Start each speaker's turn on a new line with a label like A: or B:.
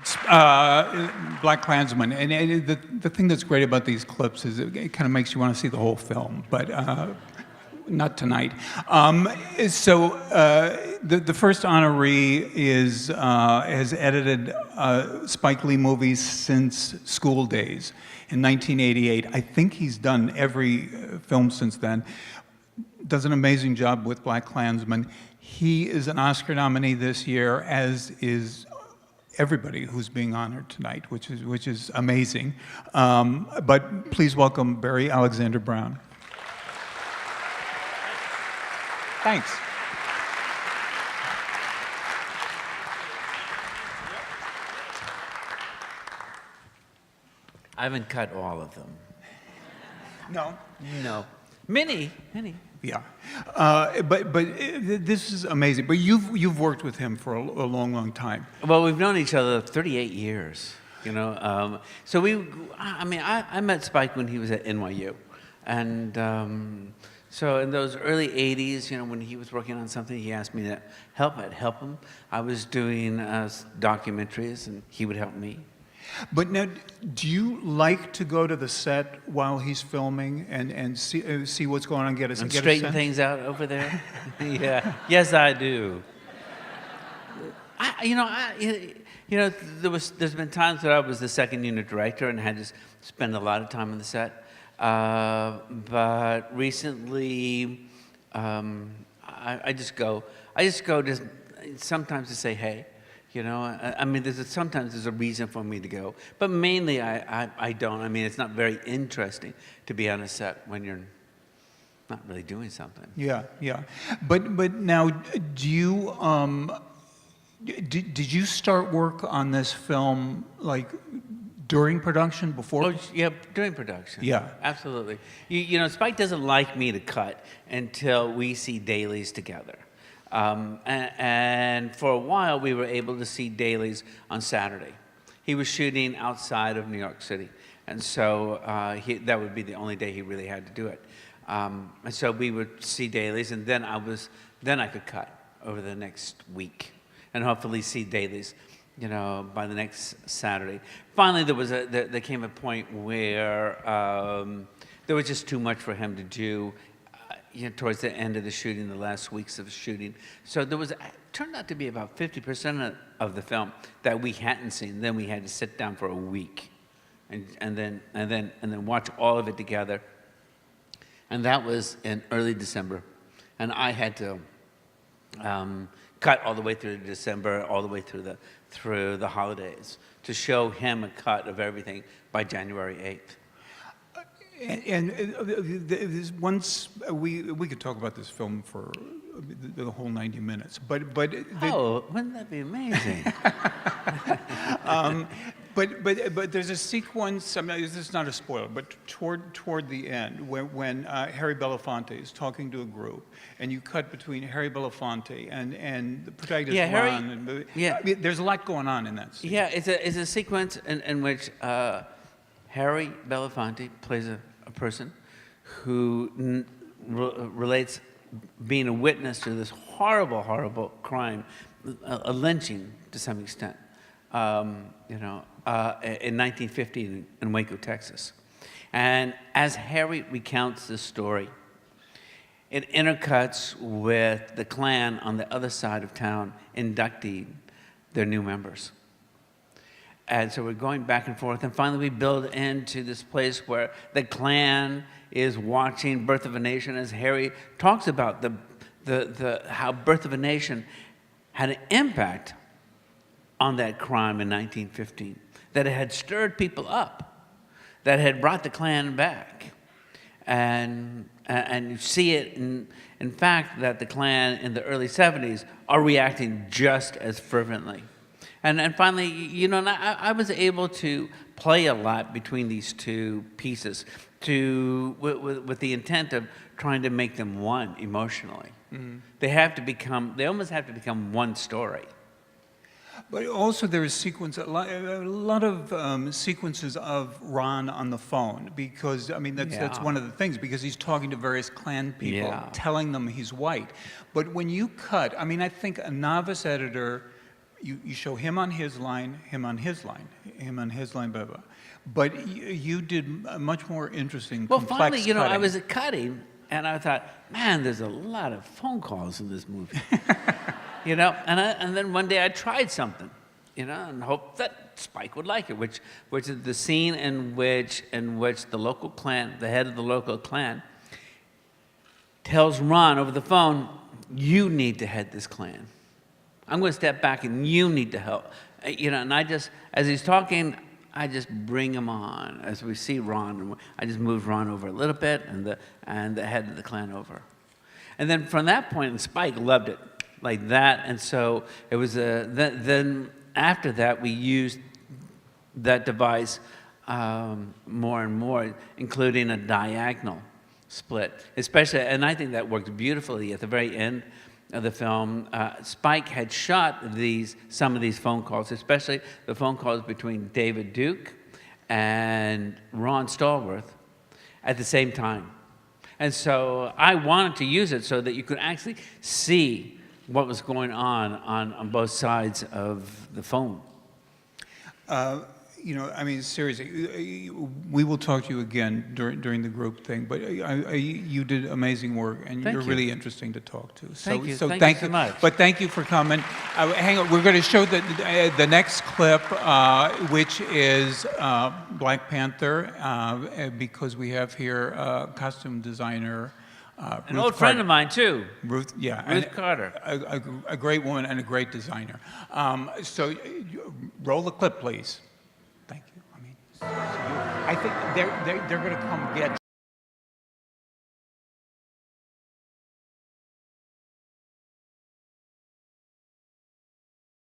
A: BlackKklansman, and the thing that's great about these clips is it kind of makes you want to see the whole film, but not tonight. The first honoree has edited Spike Lee movies since School Days in 1988. I think he's done every film since then. Does an amazing job with BlackKklansman. He is an Oscar nominee this year, as is everybody who's being honored tonight, which is amazing. But please welcome Barry Alexander Brown. Thanks.
B: I haven't cut all of them.
A: No.
B: No. Many.
A: Yeah, but this is amazing. But you've worked with him for a long time.
B: Well, we've known each other 38 years. You know, so I met Spike when he was at NYU, and so in those early '80s, you know, when he was working on something, he asked me to help. I'd help him. I was doing documentaries, and he would help me.
A: But now, do you like to go to the set while he's filming and see what's going on, get a
B: straighten things out over there? Yeah. Yes, I do. There's been times that I was the second unit director and had to spend a lot of time on the set. But recently, I just go just sometimes to say hey. You know, I mean, sometimes there's a reason for me to go, but mainly I don't. I mean, it's not very interesting to be on a set when you're not really doing something.
A: Yeah. But now, do you did you start work on this film like during production, before?
B: Oh, yeah, during production.
A: Yeah,
B: absolutely. You know, Spike doesn't like me to cut until we see dailies together. And for a while, we were able to see dailies on Saturday. He was shooting outside of New York City, and so that would be the only day he really had to do it. And so we would see dailies, and then I could cut over the next week, and hopefully see dailies, you know, by the next Saturday. Finally, there came a point where there was just too much for him to do. You know, towards the end of the shooting, the last weeks of shooting. So turned out to be about 50% of the film that we hadn't seen. Then we had to sit down for a week and then watch all of it together. And that was in early December. And I had to cut all the way through December, all the way through the holidays, to show him a cut of everything by January 8th.
A: And once we could talk about this film for the whole 90 minutes, but
B: wouldn't that be amazing?
A: But there's a sequence. I mean, this is not a spoiler, but toward the end, when Harry Belafonte is talking to a group, and you cut between Harry Belafonte and the protagonist Ron.
B: Yeah,
A: I mean, there's a lot going on in that scene.
B: Yeah, it's a sequence in which Harry Belafonte plays a person who relates being a witness to this horrible crime, a lynching to some extent, in 1950 in Waco, Texas. And as Harry recounts this story, it intercuts with the Klan on the other side of town inducting their new members. And so we're going back and forth, and finally we build into this place where the Klan is watching Birth of a Nation, as Harry talks about how Birth of a Nation had an impact on that crime in 1915, that it had stirred people up, that had brought the Klan back. And you see it in fact that the Klan in the early 70s are reacting just as fervently. And finally, you know, I was able to play a lot between these two pieces with the intent of trying to make them one emotionally. Mm-hmm. They almost have to become one story.
A: But also there is a lot of sequences of Ron on the phone, because, I mean, that's one of the things, because he's talking to various Klan people, telling them he's white. But when you cut, I mean, I think a novice editor, you show him on his line, him on his line, him on his line, blah, blah. But you did a much more interesting,
B: Well,
A: complex
B: finally, you know, I
A: cutting.
B: was cutting, and I thought, man, there's a lot of phone calls in this movie. You know, and then one day I tried something, you know, and hoped that Spike would like it, which is the scene in which the local clan, the head of the local clan, tells Ron over the phone, "You need to head this clan. I'm going to step back, and you need to help." You know, and I just, as he's talking, I just bring him on. As we see Ron, I just move Ron over a little bit, and the head of the clan over. And then from that point, Spike loved it like that. And so it was then after that, we used that device more and more, including a diagonal split, especially, and I think that worked beautifully at the very end of the film. Spike had shot some of these phone calls, especially the phone calls between David Duke and Ron Stallworth at the same time. And so I wanted to use it so that you could actually see what was going on both sides of the phone.
A: You know, I mean, seriously, we will talk to you again during the group thing, but you did amazing work, and
B: Thank
A: you're
B: you.
A: really interesting to talk to. So,
B: Thank you.
A: So
B: Thank you so much.
A: But thank you for coming. Hang on, we're going to show the next clip, which is Black Panther, because we have here costume designer
B: An old friend of mine, too.
A: Ruth, yeah.
B: Ruth Carter.
A: A great woman and a great designer. So roll the clip, please. Thank you. I mean, I think they're going to come get